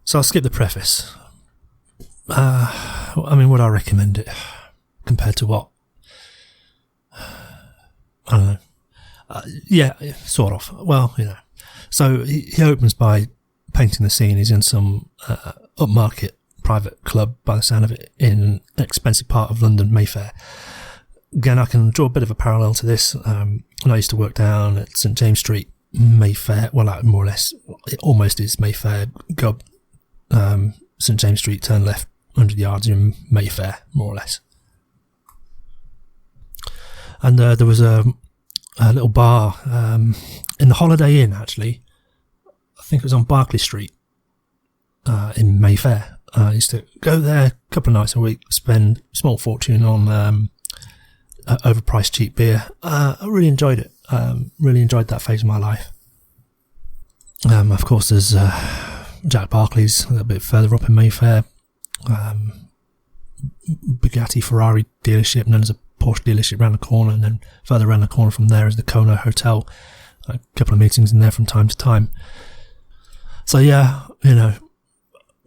So I'll skip the preface. Would I recommend it compared to what? I don't know. Yeah, sort of. Well, So he opens by painting the scene. He's in some upmarket private club, by the sound of it, in an expensive part of London, Mayfair. Again, I can draw a bit of a parallel to this. When I used to work down at St James Street, Mayfair, well, more or less, it almost is Mayfair. Go St James Street, turn left 100 yards, you're in Mayfair, more or less. And there was a little bar in the Holiday Inn, actually. I think it was on Berkeley Street in Mayfair. I used to go there a couple of nights a week, spend a small fortune on overpriced cheap beer. I really enjoyed it. Really enjoyed that phase of my life. Of course, there's Jack Barclay's a little bit further up in Mayfair. Bugatti Ferrari dealership, and then there's a Porsche dealership around the corner, and then further around the corner from there is the Kona Hotel. A couple of meetings in there from time to time. So yeah,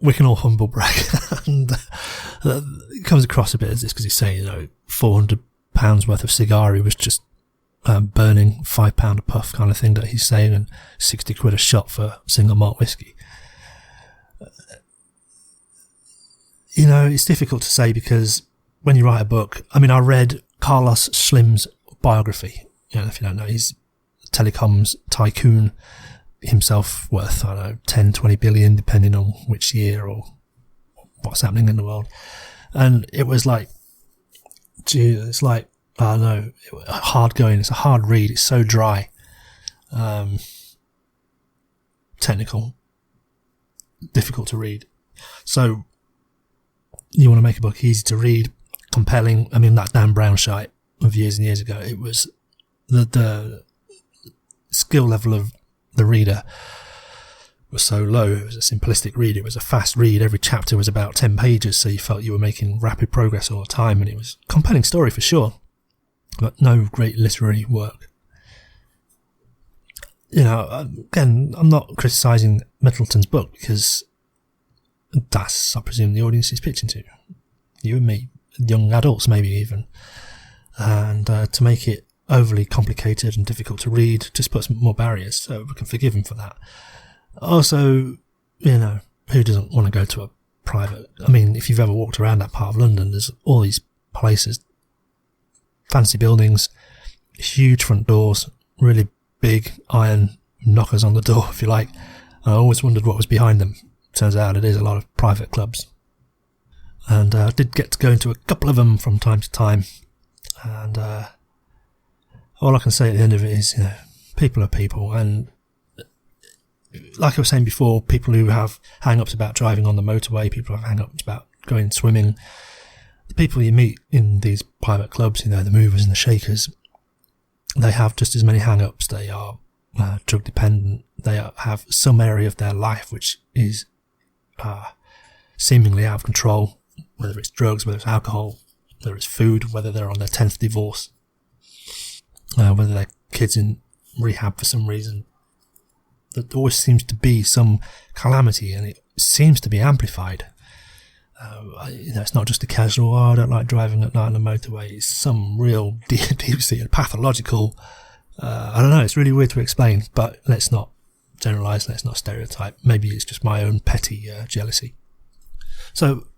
we can all humble brag, and it comes across a bit as this because he's saying, £400 worth of cigar he was just burning, £5 a puff kind of thing that he's saying, and 60 quid a shot for single malt whiskey. It's difficult to say because when you write a book, I read Carlos Slim's biography. If you don't know, he's a telecoms tycoon himself, worth, 10, 20 billion, depending on which year or what's happening in the world. And it was like, it's like, I don't know, hard going. It's a hard read. It's so dry. Technical. Difficult to read. So, you want to make a book easy to read, compelling. That Dan Brown shite of years and years ago, it was the skill level of the reader was so low. It was a simplistic read. It was a fast read. Every chapter was about 10 pages, so you felt you were making rapid progress all the time, and it was a compelling story for sure, but no great literary work. Again, I'm not criticising Middleton's book because that's, I presume, the audience is pitching to. You and me, young adults maybe even. And to make it overly complicated and difficult to read just puts more barriers, so we can forgive him for that. Also, who doesn't want to go to a private... if you've ever walked around that part of London, there's all these places, fancy buildings, huge front doors, really big iron knockers on the door, if you like. I always wondered what was behind them. Turns out it is a lot of private clubs. And I did get to go into a couple of them from time to time. And all I can say at the end of it is, people are people. And like I was saying before, people who have hang-ups about driving on the motorway, people who have hang-ups about going swimming, the people you meet in these private clubs, the movers and the shakers, they have just as many hang-ups. They are drug dependent. They have some area of their life which is seemingly out of control, whether it's drugs, whether it's alcohol, whether it's food, whether they're on their 10th divorce, whether their kids in rehab for some reason. There always seems to be some calamity, and it seems to be amplified. It's not just a casual, I don't like driving at night on the motorway. It's some real deep-seated pathological, I don't know, it's really weird to explain, but let's not generalise, let's not stereotype. Maybe it's just my own petty jealousy. So,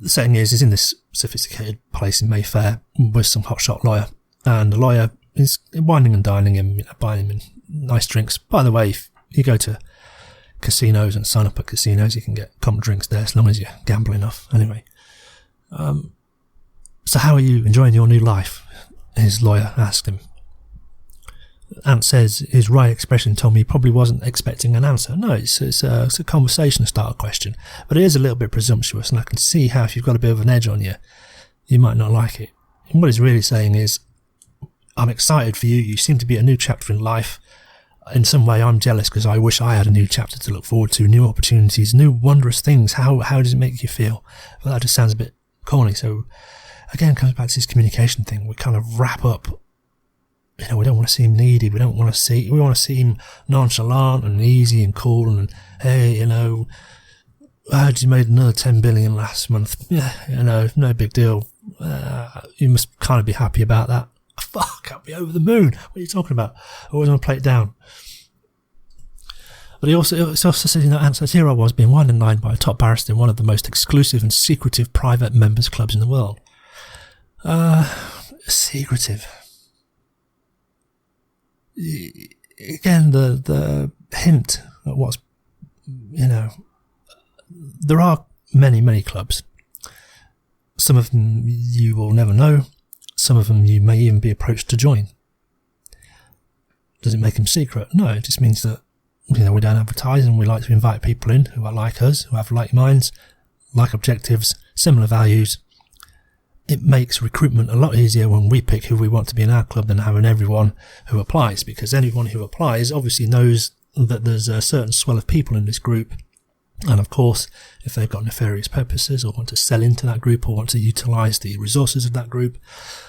the setting is in this sophisticated place in Mayfair with some hotshot lawyer, and the lawyer is wining and dining him, buying him nice drinks. By the way, if you go to casinos and sign up at casinos, you can get comp drinks there as long as you gamble enough. Anyway, so how are you enjoying your new life? His lawyer asked him. Ant says his right expression told me he probably wasn't expecting an answer. No, it's a conversation style question, but it is a little bit presumptuous, and I can see how if you've got a bit of an edge on you, you might not like it. And what he's really saying is, I'm excited for you. You seem to be a new chapter in life. In some way, I'm jealous because I wish I had a new chapter to look forward to, new opportunities, new wondrous things. How does it make you feel? Well, that just sounds a bit corny. So, again, it comes back to this communication thing. We kind of wrap up. We don't want to seem needy. We want to seem nonchalant and easy and cool and, hey, I heard you made another 10 billion last month. Yeah, no big deal. You must kind of be happy about that. Fuck, I'll be over the moon. What are you talking about? I always want to play it down. But it also says, Ant says, here I was being whined and lined by a top barrister in one of the most exclusive and secretive private members clubs in the world. Secretive. Again, the hint at what's, there are many clubs. Some of them you will never know. Some of them you may even be approached to join. Does it make them secret? No, it just means that we don't advertise, and we like to invite people in who are like us, who have like minds, like objectives, similar values. It makes recruitment a lot easier when we pick who we want to be in our club than having everyone who applies, because anyone who applies obviously knows that there's a certain swell of people in this group. And of course, if they've got nefarious purposes or want to sell into that group or want to utilise the resources of that group,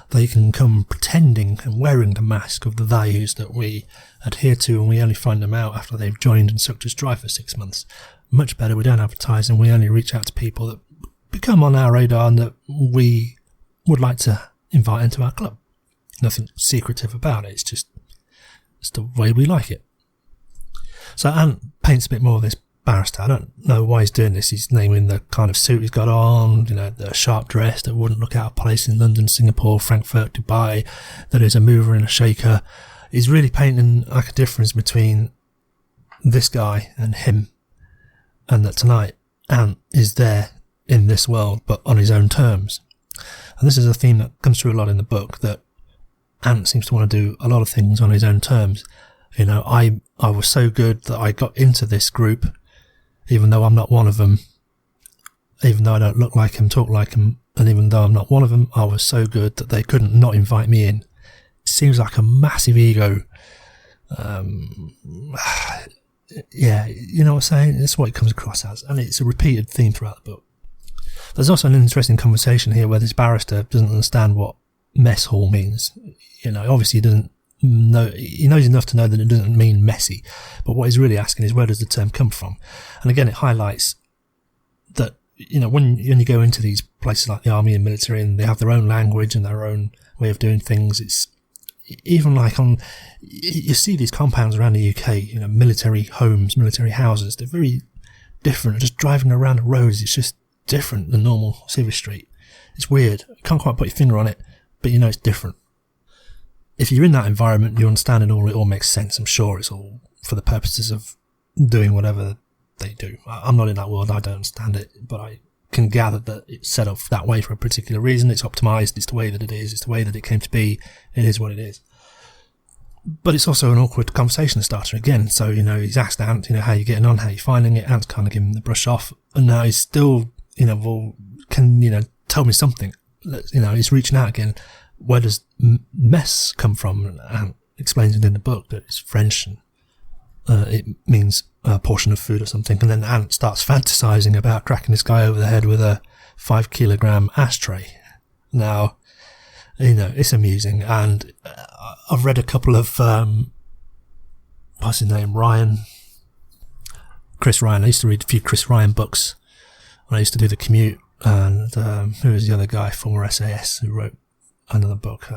they can come pretending and wearing the mask of the values that we adhere to, and we only find them out after they've joined and sucked us dry for 6 months. Much better, we don't advertise, and we only reach out to people that become on our radar and that we would like to invite into our club. Nothing secretive about it, it's the way we like it. So Ant paints a bit more of this barrister. I don't know why he's doing this. He's naming the kind of suit he's got on, the sharp dress that wouldn't look out of place in London, Singapore, Frankfurt, Dubai, that is a mover and a shaker. He's really painting like a difference between this guy and him, and that tonight Ant is there in this world but on his own terms. And this is a theme that comes through a lot in the book, that Ant seems to want to do a lot of things on his own terms. I was so good that I got into this group, even though I'm not one of them, even though I don't look like him, talk like him, and even though I'm not one of them, I was so good that they couldn't not invite me in. It seems like a massive ego. Yeah, you know what I'm saying? That's what it comes across as, and it's a repeated theme throughout the book. There's also an interesting conversation here where this barrister doesn't understand what mess hall means. Obviously he doesn't know, he knows enough to know that it doesn't mean messy, but what he's really asking is, where does the term come from? And again, it highlights that, when you go into these places like the army and military, and they have their own language and their own way of doing things, it's even like you see these compounds around the UK, military homes, military houses, they're very different. Just driving around the roads, it's just different than normal civil street. It's weird. You can't quite put your finger on it, but it's different. If you're in that environment, you understand it all makes sense. I'm sure it's all for the purposes of doing whatever they do. I'm not in that world, I don't understand it, but I can gather that it's set up that way for a particular reason. It's optimised, it's the way that it is, it's the way that it came to be, it is what it is. But it's also an awkward conversation starter again. So, he's asked Ant, how you getting on, how you finding it? Ant's kind of giving him the brush off, and now he's still, can, tell me something. He's reaching out again. Where does mess come from? Ant explains it in the book that it's French, and it means a portion of food or something. And then Ant starts fantasizing about cracking this guy over the head with a 5 kilogram ashtray. Now, it's amusing, and I've read a couple of what's his name, Chris Ryan. I used to read a few Chris Ryan books when I used to do the commute, and who was the other guy, former SAS, who wrote another book,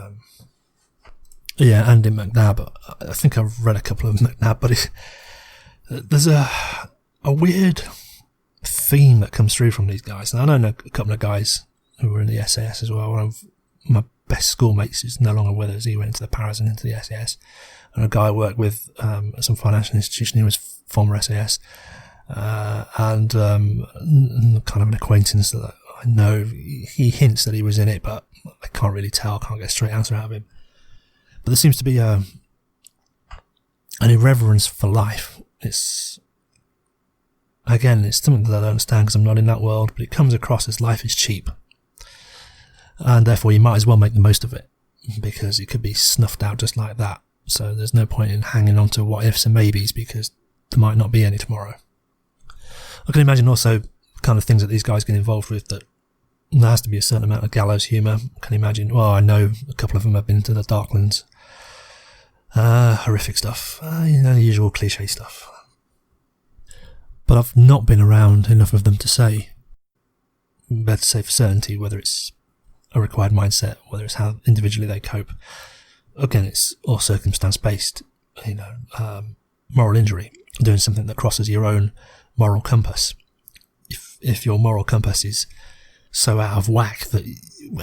Andy McNabb. I think I've read a couple of McNabb, but there's a weird theme that comes through from these guys, and I know a couple of guys who were in the SAS as well. One of my best schoolmates is no longer with us. He went into the Paras and into the SAS, and a guy I worked with at some financial institution, he was former SAS, and kind of an acquaintance that I know. He hints that he was in it, but I can't really tell. I can't get a straight answer out of him. But there seems to be an irreverence for life. It's something that I don't understand because I'm not in that world, but it comes across as life is cheap, and therefore you might as well make the most of it, because it could be snuffed out just like that. So there's no point in hanging on to what ifs and maybes, because there might not be any tomorrow. I can imagine also kind of things that these guys get involved with, that there has to be a certain amount of gallows humour. I can imagine, I know a couple of them have been to the Darklands. Horrific stuff. The usual cliche stuff. but I've not been around enough of them to say, better to say for certainty, whether it's a required mindset, whether it's how individually they cope. Again, it's all circumstance based, moral injury, doing something that crosses your own moral compass. If your moral compass is so out of whack that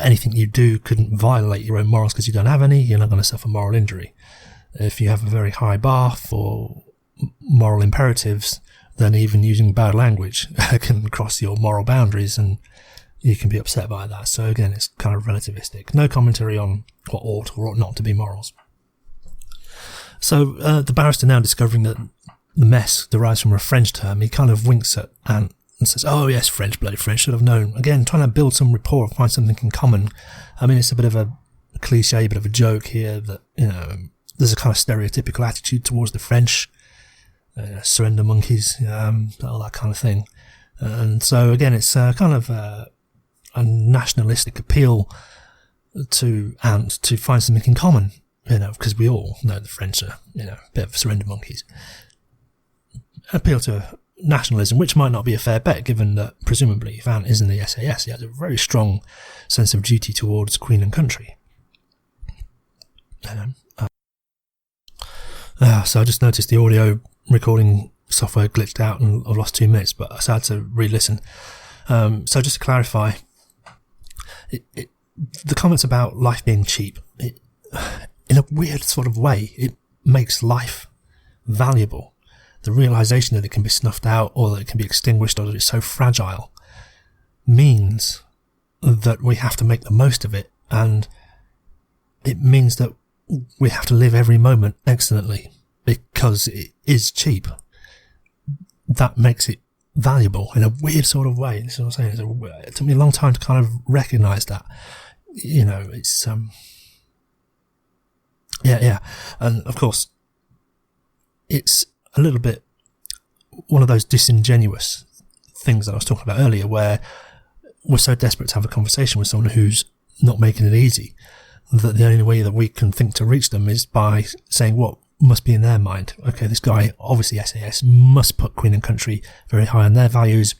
anything you do couldn't violate your own morals because you don't have any, you're not going to suffer moral injury. If you have a very high bar for moral imperatives, then even using bad language can cross your moral boundaries and you can be upset by that. So again, it's kind of relativistic. No commentary on what ought or ought not to be morals. So the barrister, now discovering that the mess derives from a French term, he kind of winks at Ant and says, oh yes, French, bloody French, should have known. Again, trying to build some rapport, find something in common. I mean, it's a bit of a cliche, bit of a joke here that, there's a kind of stereotypical attitude towards the French, surrender monkeys, all that kind of thing. And so again, it's kind of a nationalistic appeal to Ant to find something in common, because we all know the French are, a bit of surrender monkeys. Appeal to nationalism, which might not be a fair bet, given that presumably if Ant is in the SAS, he has a very strong sense of duty towards Queen and country. So I just noticed the audio recording software glitched out and I've lost 2 minutes, but I decided to re-listen. So just to clarify, the comments about life being cheap, in a weird sort of way, it makes life valuable. The realization that it can be snuffed out or that it can be extinguished or that it's so fragile means that we have to make the most of it, and it means that we have to live every moment excellently because it is cheap. That makes it valuable in a weird sort of way. This is what I'm saying. It took me a long time to kind of recognise that. It's and of course it's a little bit one of those disingenuous things that I was talking about earlier, where we're so desperate to have a conversation with someone who's not making it easy that the only way that we can think to reach them is by saying what must be in their mind. Okay, this guy, obviously SAS, must put Queen and country very high on their values.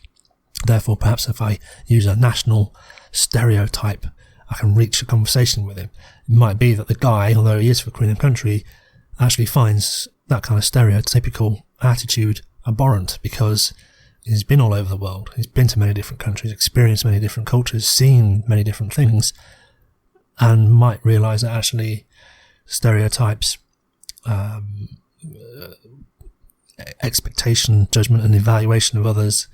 Therefore, perhaps if I use a national stereotype, I can reach a conversation with him. It might be that the guy, although he is for Queen and country, actually finds that kind of stereotypical attitude abhorrent because he's been all over the world. He's been to many different countries, experienced many different cultures, seen many different things, and might realise that actually stereotypes, expectation, judgment and evaluation of others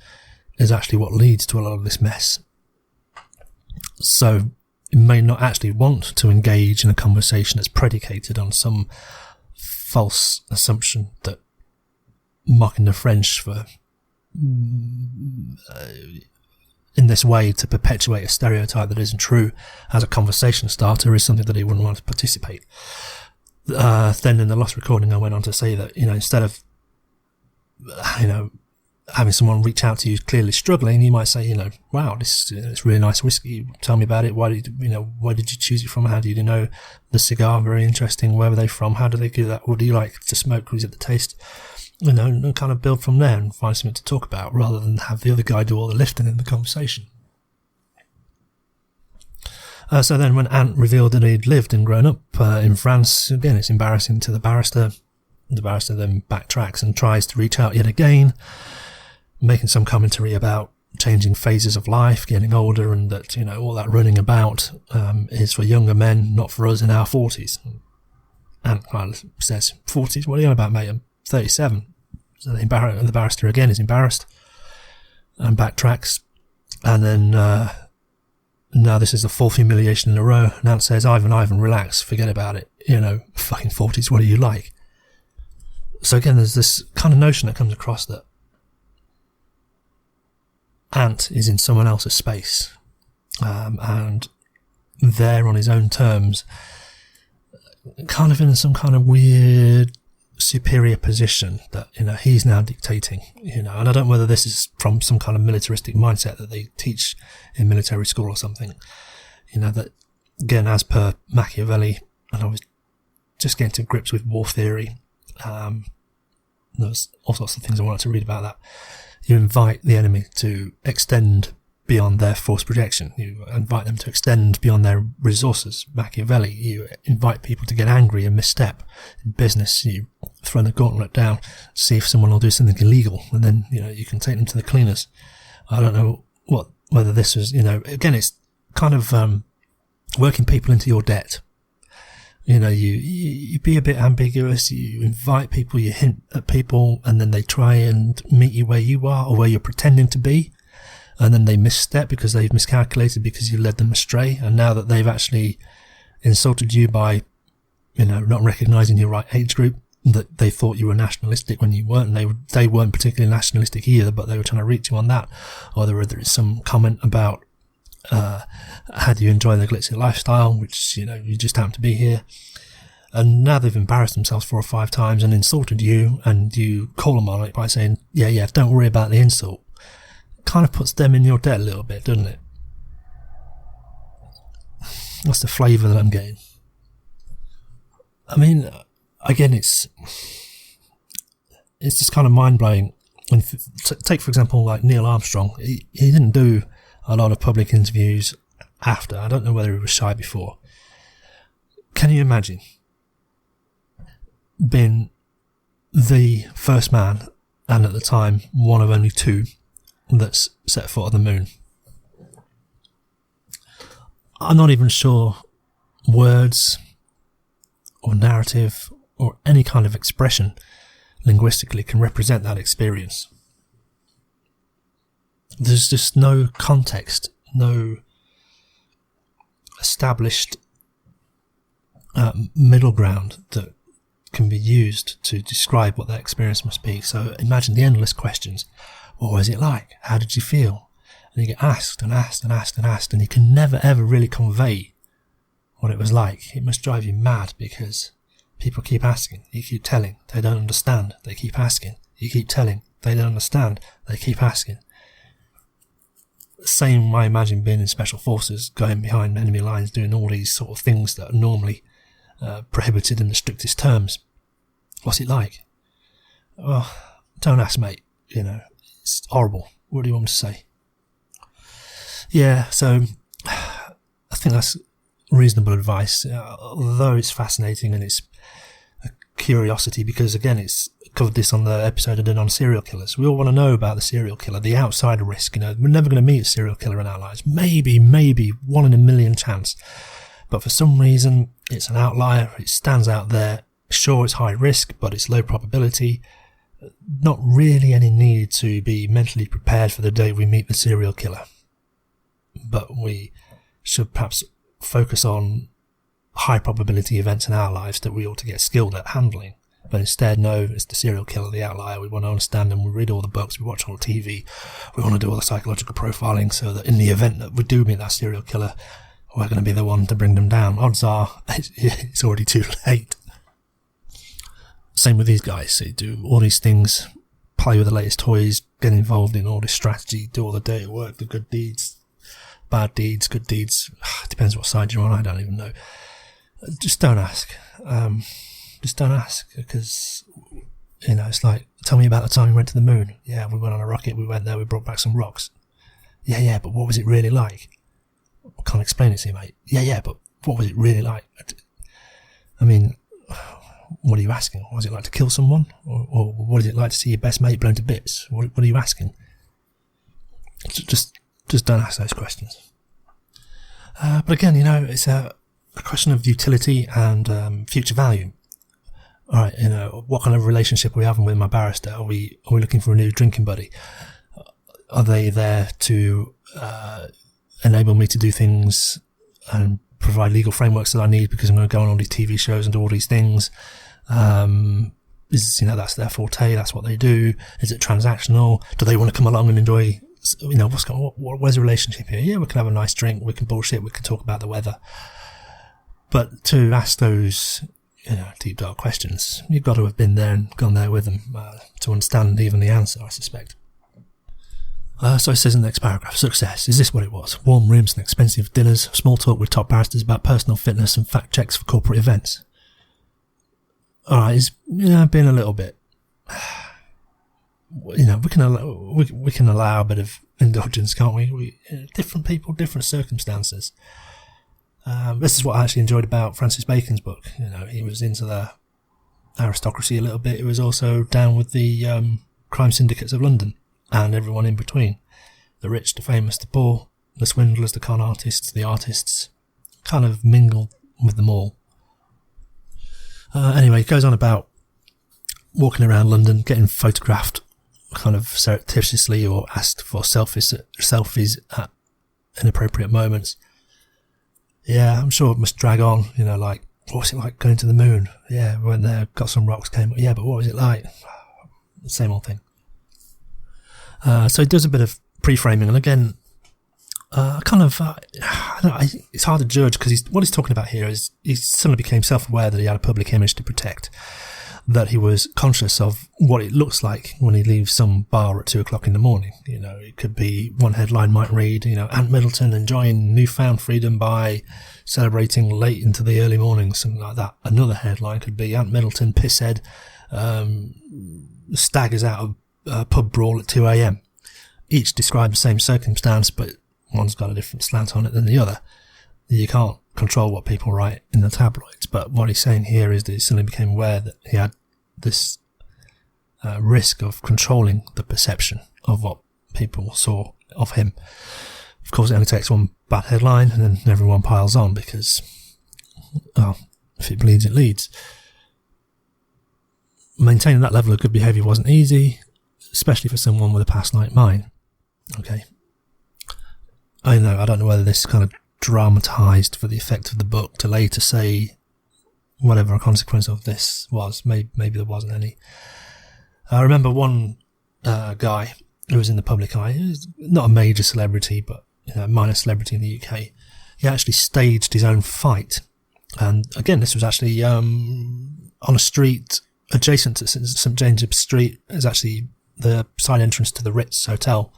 is actually what leads to a lot of this mess. So you may not actually want to engage in a conversation that's predicated on some false assumption that mocking the French for in this way to perpetuate a stereotype that isn't true as a conversation starter is something that he wouldn't want to participate. Then in the lost recording I went on to say that, instead of having someone reach out to you clearly struggling, you might say, wow, it's really nice whiskey, tell me about it, why did you choose it from, how do you know the cigar, very interesting, where were they from, how do they do that, what do you like to smoke, is it the taste, and kind of build from there and find something to talk about rather than have the other guy do all the lifting in the conversation. So then when Ant revealed that he'd lived and grown up in France, again it's embarrassing to the barrister. The barrister then backtracks and tries to reach out yet again, making some commentary about changing phases of life, getting older, and that, all that running about is for younger men, not for us in our 40s. And kind of says, 40s? What are you on about, mate? I'm 37. So the barrister again is embarrassed and backtracks. And then now this is the fourth humiliation in a row. Now it says, Ivan, relax, forget about it. Fucking 40s, what do you like? So again, there's this kind of notion that comes across that Ant is in someone else's space, and there on his own terms, kind of in some kind of weird superior position that, he's now dictating, and I don't know whether this is from some kind of militaristic mindset that they teach in military school or something, that, again, as per Machiavelli, and I was just getting to grips with war theory, There's all sorts of things I wanted to read about that. You invite the enemy to extend beyond their force projection. You invite them to extend beyond their resources. Machiavelli, you invite people to get angry and misstep. In business, you throw the gauntlet down, see if someone will do something illegal, and then, you can take them to the cleaners. I don't know whether this was, again, it's kind of working people into your debt. You be a bit ambiguous, you invite people, you hint at people, and then they try and meet you where you are or where you're pretending to be. And then they misstep because they've miscalculated because you led them astray. And now that they've actually insulted you by, not recognising your right age group, that they thought you were nationalistic when you weren't. They weren't particularly nationalistic either, but they were trying to reach you on that. Or there is some comment about, how do you enjoy the glitzy lifestyle, which, you just happen to be here. And now they've embarrassed themselves 4 or 5 times and insulted you, and you call them on it by saying, yeah, don't worry about the insult. Kind of puts them in your debt a little bit, doesn't it? That's the flavour that I'm getting. I mean, again, it's just kind of mind-blowing. Take, for example, like Neil Armstrong. He didn't do a lot of public interviews after. I don't know whether he was shy before. Can you imagine being the first man, and at the time, one of only 2, that's set foot on the moon? I'm not even sure words or narrative or any kind of expression linguistically can represent that experience. There's just no context, no established middle ground that can be used to describe what that experience must be. So imagine the endless questions. What was it like? How did you feel? And you get asked and asked and asked and asked, and you can never ever really convey what it was like. It must drive you mad because people keep asking, you keep telling, they don't understand, they keep asking, you keep telling, they don't understand, they keep asking. Same, I imagine, being in special forces, going behind enemy lines, doing all these sort of things that are normally prohibited in the strictest terms. What's it like? Oh, don't ask, mate. It's horrible. What do you want me to say? Yeah, so I think that's reasonable advice, although it's fascinating and it's a curiosity because, again, it's covered this on the episode I did on serial killers. We all want to know about the serial killer, the outsider risk. We're never going to meet a serial killer in our lives. Maybe 1 in a million chance. But for some reason, it's an outlier. It stands out there. Sure, it's high risk, but it's low probability. Not really any need to be mentally prepared for the day we meet the serial killer. But we should perhaps focus on high probability events in our lives that we ought to get skilled at handling. But instead, no, it's the serial killer, the outlier. We want to understand them. We read all the books. We watch all the TV. We want to do all the psychological profiling so that in the event that we do meet that serial killer, we're going to be the one to bring them down. Odds are it's already too late. Same with these guys. They do all these things, play with the latest toys, get involved in all this strategy, do all the dirty work, the good deeds, bad deeds, good deeds. Depends what side you're on. I don't even know. Just don't ask. Just don't ask, because, it's like, tell me about the time we went to the moon. Yeah, we went on a rocket, we went there, we brought back some rocks. Yeah, but what was it really like? I can't explain it to you, mate. Yeah, but what was it really like? I mean, what are you asking? What was it like to kill someone? Or what is it like to see your best mate blown to bits? What are you asking? Just don't ask those questions. But again, it's a question of utility and future value. All right, what kind of relationship are we having with my barrister? Are we looking for a new drinking buddy? Are they there to enable me to do things and provide legal frameworks that I need because I'm going to go on all these TV shows and do all these things? That's their forte. That's what they do. Is it transactional? Do they want to come along and enjoy? Where's the relationship here? Yeah, we can have a nice drink. We can bullshit. We can talk about the weather. But to ask those, deep dark questions, you've got to have been there and gone there with them to understand even the answer, I suspect. So it says in the next paragraph, success. Is this what it was? Warm rooms and expensive dinners, small talk with top barristers about personal fitness and fact checks for corporate events. Alright, it's been a little bit we can allow a bit of indulgence, can't we? Different people, different circumstances. This is what I actually enjoyed about Francis Bacon's book. He was into the aristocracy a little bit. He was also down with the crime syndicates of London and everyone in between. The rich, the famous, the poor, the swindlers, the con artists, the artists, kind of mingled with them all. Anyway, it goes on about walking around London, getting photographed kind of surreptitiously or asked for selfies at inappropriate moments. Yeah, I'm sure it must drag on, like, what was it like going to the moon? Yeah, we went there, got some rocks, came up. Yeah, but what was it like? Same old thing. So he does a bit of pre-framing, and again, it's hard to judge because what he's talking about here is he suddenly became self-aware that he had a public image to protect, that he was conscious of what it looks like when he leaves some bar at 2:00 in the morning. It could be, one headline might read, Ant Middleton enjoying newfound freedom by celebrating late into the early morning, something like that. Another headline could be Ant Middleton pisshead staggers out of a pub brawl at 2 a.m. Each describe the same circumstance, but one's got a different slant on it than the other. You can't control what people write in the tabloids, but what he's saying here is that he suddenly became aware that he had this risk of controlling the perception of what people saw of him. Of course, it only takes one bad headline and then everyone piles on because, if it bleeds, it leads. Maintaining that level of good behaviour wasn't easy, especially for someone with a past like mine. Okay. I don't know whether this kind of dramatised for the effect of the book to later say whatever a consequence of this was. Maybe there wasn't any. I remember one guy who was in the public eye. He was not a major celebrity, but a minor celebrity in the UK. He actually staged his own fight. And again, this was actually on a street adjacent to St James's Street. It's actually the side entrance to the Ritz Hotel.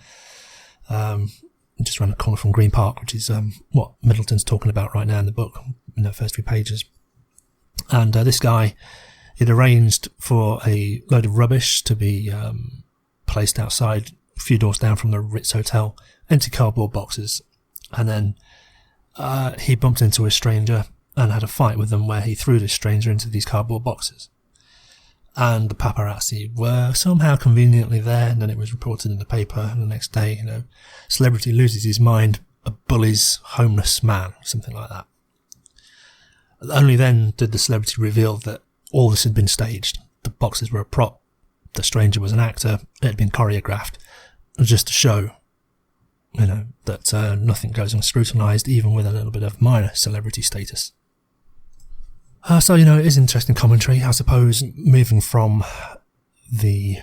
Just around the corner from Green Park, which is what Middleton's talking about right now in the book, in the first few pages. And this guy, he'd arranged for a load of rubbish to be placed outside, a few doors down from the Ritz Hotel, empty cardboard boxes. And then he bumped into a stranger and had a fight with them where he threw this stranger into these cardboard boxes. And the paparazzi were somehow conveniently there, and then it was reported in the paper, and the next day, celebrity loses his mind, bullies homeless man, something like that. Only then did the celebrity reveal that all this had been staged. The boxes were a prop, the stranger was an actor, it had been choreographed. It was just to show, that nothing goes unscrutinised, even with a little bit of minor celebrity status. So, it is interesting commentary, I suppose, moving from the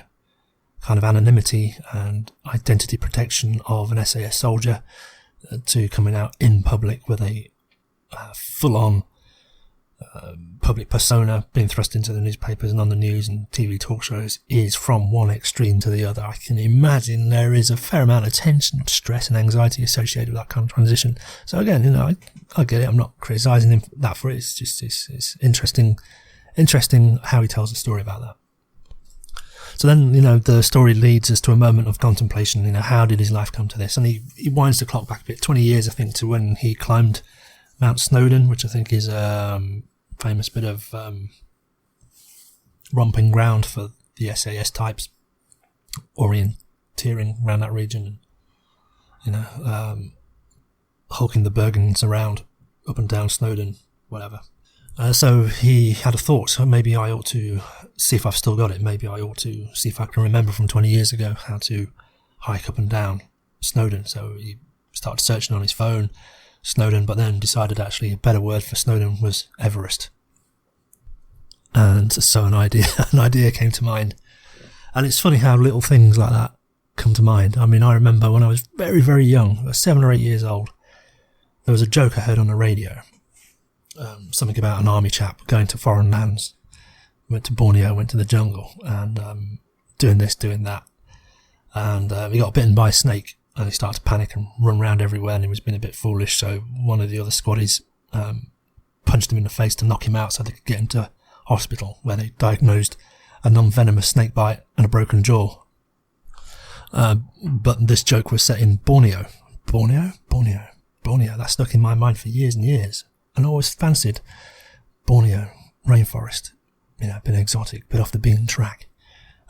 kind of anonymity and identity protection of an SAS soldier to coming out in public with a full-on public persona being thrust into the newspapers and on the news and TV talk shows is from one extreme to the other. I can imagine there is a fair amount of tension, stress and anxiety associated with that kind of transition. So again, I get it. I'm not criticising him that for it. It's just, it's interesting how he tells the story about that. So then, the story leads us to a moment of contemplation. How did his life come to this? And he winds the clock back a bit, 20 years, I think, to when he climbed Mount Snowdon, which I think is a famous bit of romping ground for the SAS types, orienteering around that region, hulking the Bergens around, up and down Snowdon, whatever. So he had a thought, so maybe I ought to see if I've still got it. Maybe I ought to see if I can remember from 20 years ago how to hike up and down Snowdon. So he started searching on his phone, Snowdon, but then decided actually a better word for Snowdon was Everest. And so an idea came to mind. And it's funny how little things like that come to mind. I mean, I remember when I was very, very young, I was 7 or 8 years old, there was a joke I heard on the radio. Something about an army chap going to foreign lands. Went to Borneo, went to the jungle, and doing this, doing that. And he got bitten by a snake, and he started to panic and run around everywhere, and he was being a bit foolish, so one of the other squaddies punched him in the face to knock him out so they could get him to hospital, where they diagnosed a non-venomous snake bite and a broken jaw. But this joke was set in Borneo. Borneo. That stuck in my mind for years and years. And I always fancied Borneo, rainforest, a bit exotic, a bit off the beaten track.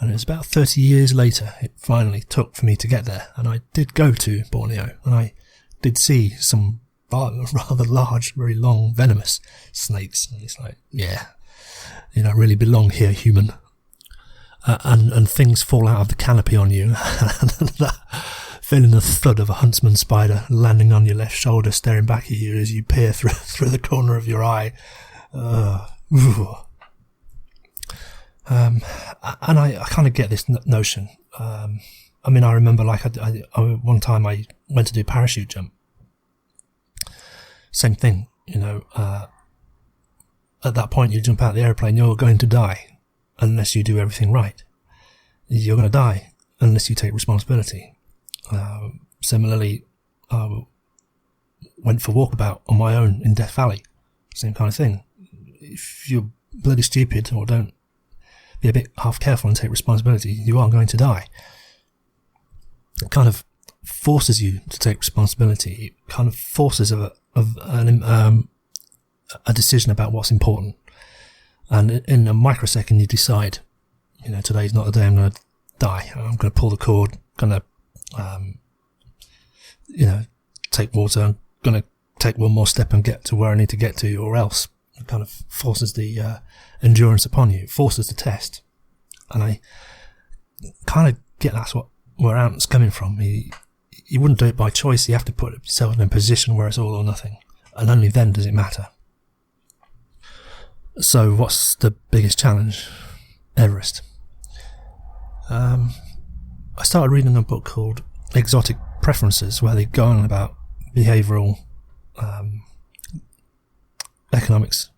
And it was about 30 years later it finally took for me to get there. And I did go to Borneo, and I did see some rather large, very long, venomous snakes. And it's like, yeah, you don't really belong here, human. And things fall out of the canopy on you. Feeling the thud of a huntsman spider landing on your left shoulder, staring back at you as you peer through the corner of your eye. And I kind of get this notion. I remember one time I went to do parachute jump. Same thing, at that point you jump out of the airplane, you're going to die unless you do everything right. You're going to die unless you take responsibility. Similarly, I went for walkabout on my own in Death Valley. Same kind of thing. If you're bloody stupid or don't be a bit half careful and take responsibility, you are going to die. It kind of forces you to take responsibility. It kind of forces a decision about what's important. And in a microsecond you decide, today's not the day I'm going to die. I'm going to pull the cord, going to take water, I'm going to take one more step and get to where I need to get to, or else. It kind of forces the endurance upon you. It forces the test. And I kind of get that's where Ant's coming from. He wouldn't do it by choice. You have to put yourself in a position where it's all or nothing. And only then does it matter. So what's the biggest challenge? Everest. I started reading a book called Exotic Preferences, where they go on about behavioural economics.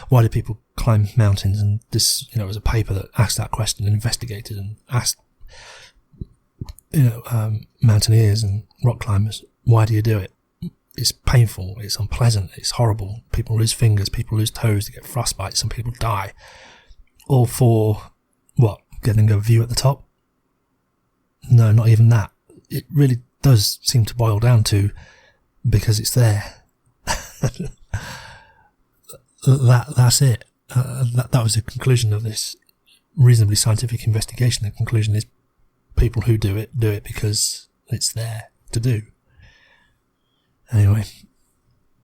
Why do people climb mountains? And this, was a paper that asked that question and investigated and asked, mountaineers and rock climbers, why do you do it? It's painful, it's unpleasant, it's horrible. People lose fingers, people lose toes, they get frostbite, some people die. All for, what, getting a view at the top? No, not even that. It really does seem to boil down to because it's there. That's it. That was the conclusion of this reasonably scientific investigation. The conclusion is people who do it because it's there to do. Anyway,